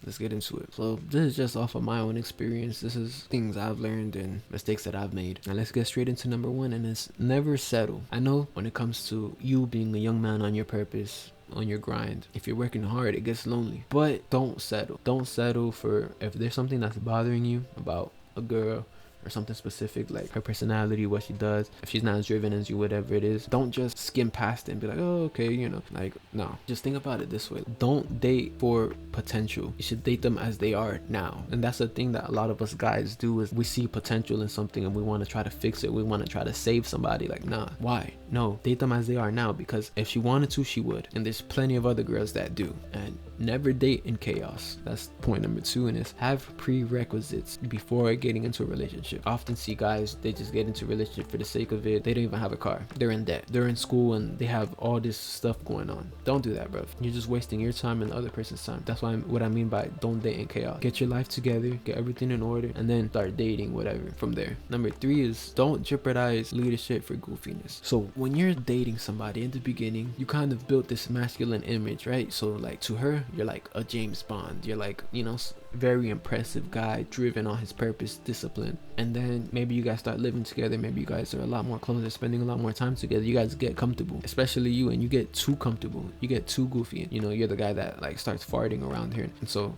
let's get into it. So this is just off of my own experience. This is things I've learned and mistakes that I've made. Now let's get straight into number one, and it's never settle. I know when it comes to you being a young man on your purpose, on your grind, if you're working hard, it gets lonely. But don't settle. Don't settle for, if there's something that's bothering you about a girl or something specific, like her personality, what she does, if she's not as driven as you, whatever it is, don't just skim past it and be like, oh, okay, you know, like, no. Just think about it this way. Don't date for potential. You should date them as they are now. And that's the thing that a lot of us guys do, is we see potential in something and we want to try to fix it. We want to try to save somebody. Like, nah, why? No, date them as they are now, because if she wanted to, she would. And there's plenty of other girls that do. And never date in chaos. That's point number two, and is have prerequisites before getting into a relationship. I often see guys, they just get into a relationship for the sake of it. They don't even have a car. They're in debt. They're in school and they have all this stuff going on. Don't do that, bro. You're just wasting your time and the other person's time. That's what I mean by don't date in chaos. Get your life together, get everything in order, and then start dating, whatever, from there. Number three is don't jeopardize leadership for goofiness. So when you're dating somebody in the beginning, you kind of built this masculine image, right? So like to her, you're like a James Bond. You're like, you know, very impressive guy, driven on his purpose, disciplined. And then maybe you guys start living together. Maybe you guys are a lot more closer, spending a lot more time together. You guys get comfortable, especially you, and you get too comfortable. You get too goofy. You know, you're the guy that like starts farting around here. And so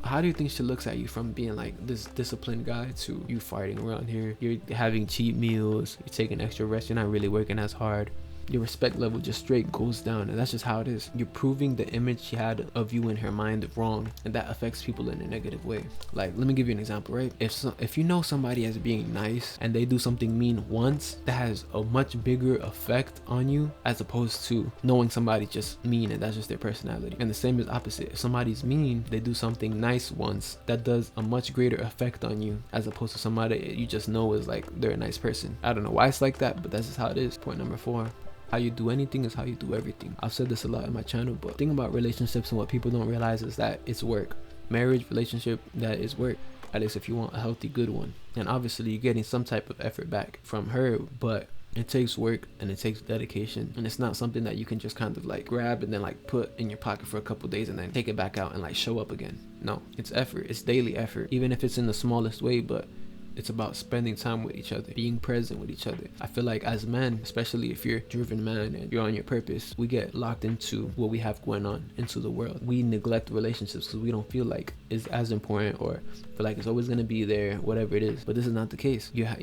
how do you think she looks at you, from being like this disciplined guy to you farting around here? You're having cheat meals, you're taking extra rest, you're not really working as hard. Your respect level just straight goes down, and that's just how it is. You're proving the image she had of you in her mind wrong, and that affects people in a negative way. Like, let me give you an example, right? If you know somebody as being nice and they do something mean once, that has a much bigger effect on you as opposed to knowing somebody just mean and that's just their personality. And the same is opposite. If somebody's mean, they do something nice once, that does a much greater effect on you as opposed to somebody you just know is like they're a nice person. I don't know why it's like that, but that's just how it is. Point number four. How you do anything is how you do everything. I've said this a lot in my channel, but the thing about relationships and what people don't realize is that it's work. Marriage, relationship, that is work. At least if you want a healthy, good one. And obviously you're getting some type of effort back from her, but it takes work and it takes dedication, and it's not something that you can just kind of like grab and then like put in your pocket for a couple days and then take it back out and like show up again. No, it's effort. It's daily effort, even if it's in the smallest way, but it's about spending time with each other, being present with each other. I feel like as men, especially if you're a driven man and you're on your purpose, we get locked into what we have going on, into the world. We neglect relationships because we don't feel like it's as important, or feel like it's always going to be there, whatever it is. But this is not the case. You have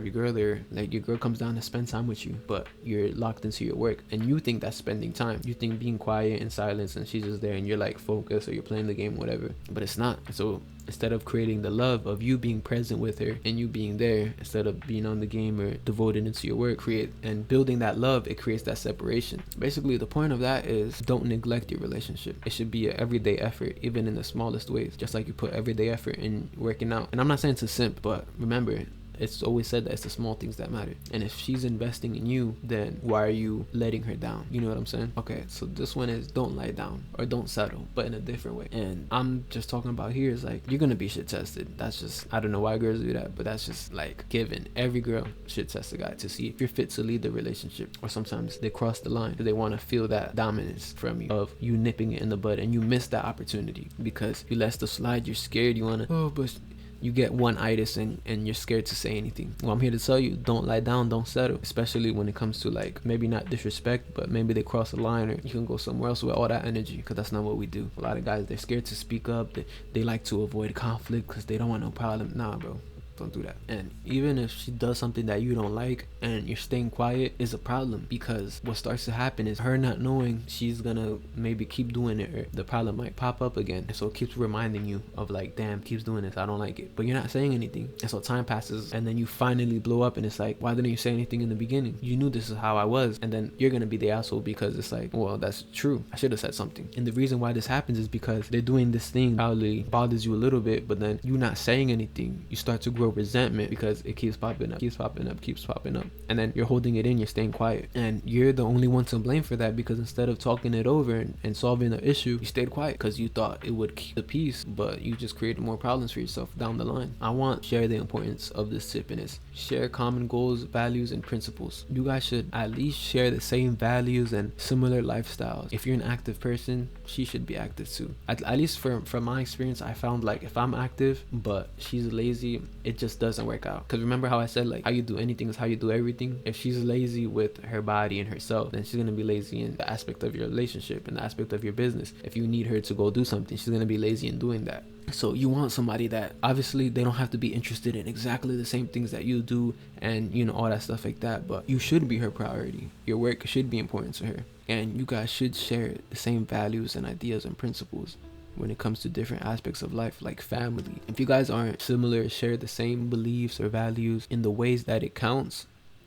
your girl there, like your girl comes down to spend time with you, but you're locked into your work, and you think that's spending time. You think being quiet in silence and she's just there and you're like focused, or you're playing the game, whatever. But it's not. So instead of creating the love of you being present with her and you being there, instead of being on the game or devoted into your work, create and building that love, it creates that separation. Basically, the point of that is don't neglect your relationship. It should be an everyday effort, even in the smallest ways, just like you put everyday effort in working out. And I'm not saying to simp, but remember, it's always said that it's the small things that matter. And if she's investing in you, then why are you letting her down? You know what I'm saying? Okay, so this one is don't lie down, or don't settle, but in a different way. And I'm just talking about here is like, you're gonna be shit tested. That's just, I don't know why girls do that, but that's just like given. Every girl shit tests a guy to see if you're fit to lead the relationship. Or sometimes they cross the line because they want to feel that dominance from you, of you nipping it in the bud, and you miss that opportunity because you let stuff slide. You're scared. You want to, oh, but you get one-itis and you're scared to say anything. Well, I'm here to tell you, don't lie down, don't settle. Especially when it comes to like, maybe not disrespect, but maybe they cross the line, or you can go somewhere else with all that energy, because that's not what we do. A lot of guys, they're scared to speak up. They like to avoid conflict because they don't want no problem. Nah, bro. Don't do that. And even if she does something that you don't like and you're staying quiet, is a problem, because what starts to happen is her not knowing she's gonna maybe keep doing it, or the problem might pop up again. And so it keeps reminding you of like, damn, keeps doing this, I don't like it, but you're not saying anything. And so time passes, and then you finally blow up, and it's like, why didn't you say anything in the beginning? You knew this is how I was. And then you're gonna be the asshole, because it's like, well, that's true, I should have said something. And the reason why this happens is because they're doing this thing probably bothers you a little bit, but then you not saying anything, you start to grow resentment because it keeps popping up, keeps popping up, keeps popping up. damn. And then you're holding it in, you're staying quiet. And you're the only one to blame for that, because instead of talking it over and solving the issue, you stayed quiet because you thought it would keep the peace, but you just created more problems for yourself down the line. I want to share the importance of this tip, and it's share common goals, values, and principles. You guys should at least share the same values and similar lifestyles. If you're an active person, she should be active too. At least from my experience, I found like if I'm active but she's lazy, it just doesn't work out. Because remember how I said like how you do anything is how you do everything? If she's lazy with her body and herself, then she's gonna be lazy in the aspect of your relationship and the aspect of your business. If you need her to go do something, she's gonna be lazy in doing that. So you want somebody that obviously they don't have to be interested in exactly the same things that you do, and you know, all that stuff like that, but you should be her priority. Your work should be important to her, and you guys should share the same values and ideas and principles when it comes to different aspects of life, like family. If you guys aren't similar, share the same beliefs or values in the ways that it counts,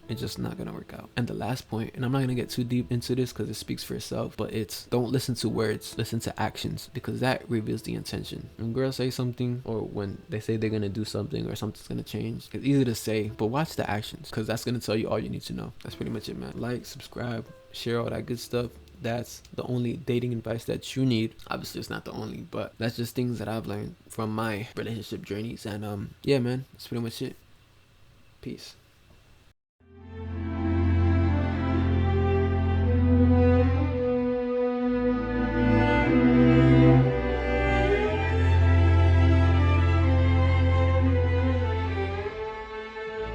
it's just not gonna work out. And the last point, and I'm not gonna get too deep into this because it speaks for itself, but it's don't listen to words, listen to actions, because that reveals the intention. When girls say something, or when they say they're gonna do something or something's gonna change, it's easy to say, but watch the actions, because that's gonna tell you all you need to know. That's pretty much it, man. Like, subscribe, share all that good stuff. That's the only dating advice that you need. Obviously it's not the only, but that's just things that I've learned from my relationship journeys. And yeah, man, that's pretty much it. Peace.